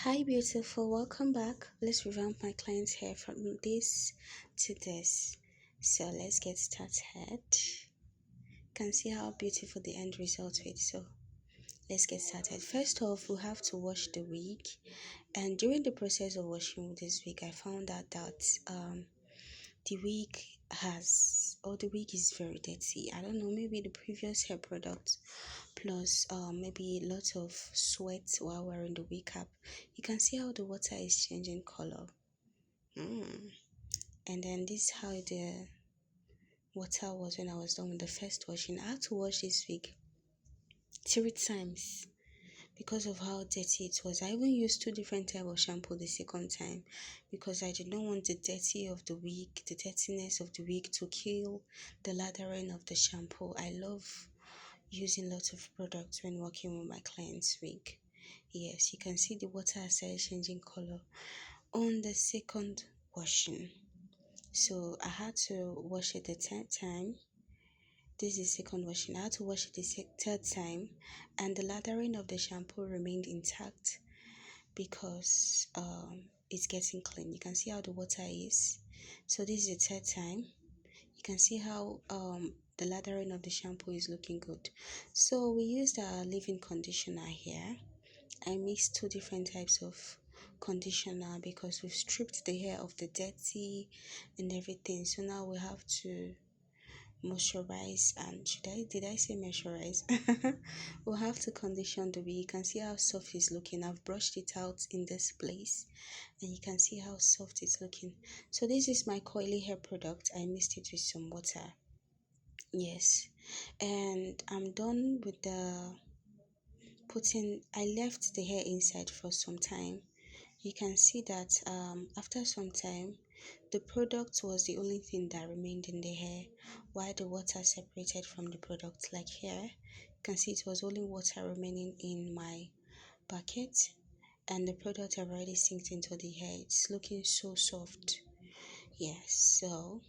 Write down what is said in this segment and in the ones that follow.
Hi, beautiful. Welcome back. Let's revamp my client's hair from this to this. So let's get started. You can see how beautiful the end result is. So let's get started. First off, we have to wash the wig. And during the process of washing this wig, I found out that the wig the wig is very dirty. I don't know, maybe the previous hair product plus maybe lots of sweat while wearing the wig cap. You can see how the water is changing color. And then this is how the water was when I was done with the first washing. I had to wash this wig 3 times because of how dirty it was. I even used two different type of shampoo the second time because I did not want the dirtiness of the wig to kill the lathering of the shampoo. I love using lots of products when working with my client's wig. Yes, you can see the water has started changing color on the second washing. So I had to wash it the third time. This is second washing. I had to wash it the third time, and the lathering of the shampoo remained intact because it's getting clean. You can see how the water is. So this is the third time. You can see how the lathering of the shampoo is looking good. So we used our leave-in conditioner here. I mixed two different types of conditioner because we've stripped the hair of the dirty and everything. So now we have to moisturize, and did I say moisturize? We'll have to condition the wig. You can see how soft it's looking. I've brushed it out in this place and you can see how soft it's looking. So this is my coily hair product. I mixed it with some water. Yes, and I'm done with the putting. I left the hair inside for some time. You can see that after some time the product was the only thing that remained in the hair, while the water separated from the product. Like here, you can see it was only water remaining in my bucket, and the product have already sinked into the hair. It's looking so soft. Yes, so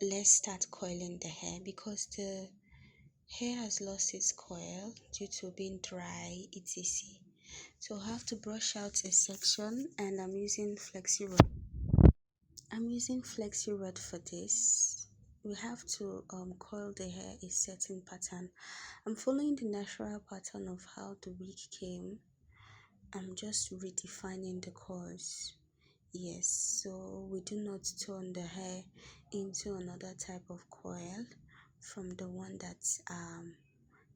let's start coiling the hair because the hair has lost its coil due to being dry, etc. So I have to brush out a section, and I'm using flexi rod. For this. We have to coil the hair a certain pattern. I'm following the natural pattern of how the wig came. I'm just redefining the coils. Yes, so we do not turn the hair into another type of coil from the one that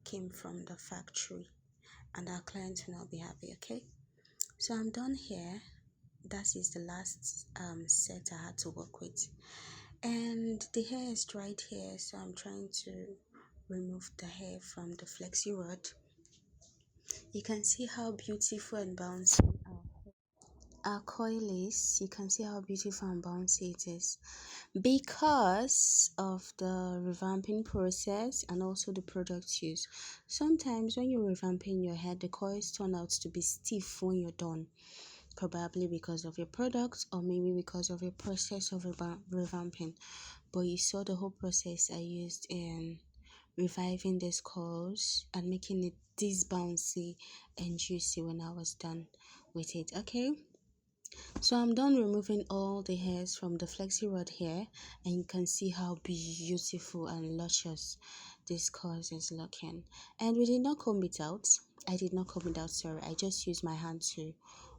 came from the factory, and our clients will not be happy. Okay, so I'm done here. That is the last set I had to work with, and the hair is dried here, so I'm trying to remove the hair from the flexi rod. You can see how beautiful and bouncy our coil is. You can see how beautiful and bouncy it is because of the revamping process and also the product used. Sometimes when you're revamping your hair, the coils turn out to be stiff when you're done, probably because of your product or maybe because of your process of revamping. But you saw the whole process I used in reviving these coils and making it this bouncy and juicy when I was done with it. Okay, so I'm done removing all the hairs from the flexi rod here, and you can see how beautiful and luscious this coils is looking. And we did not comb it out. I did not comb it out, sorry. I just used my hand to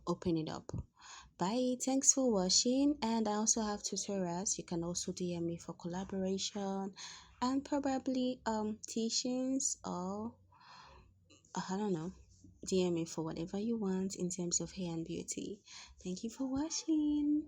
open it up. Bye, thanks for watching, and I also have tutorials. You can also DM me for collaboration and probably teachings, or I don't know, DM me for whatever you want in terms of hair and beauty. Thank you for watching.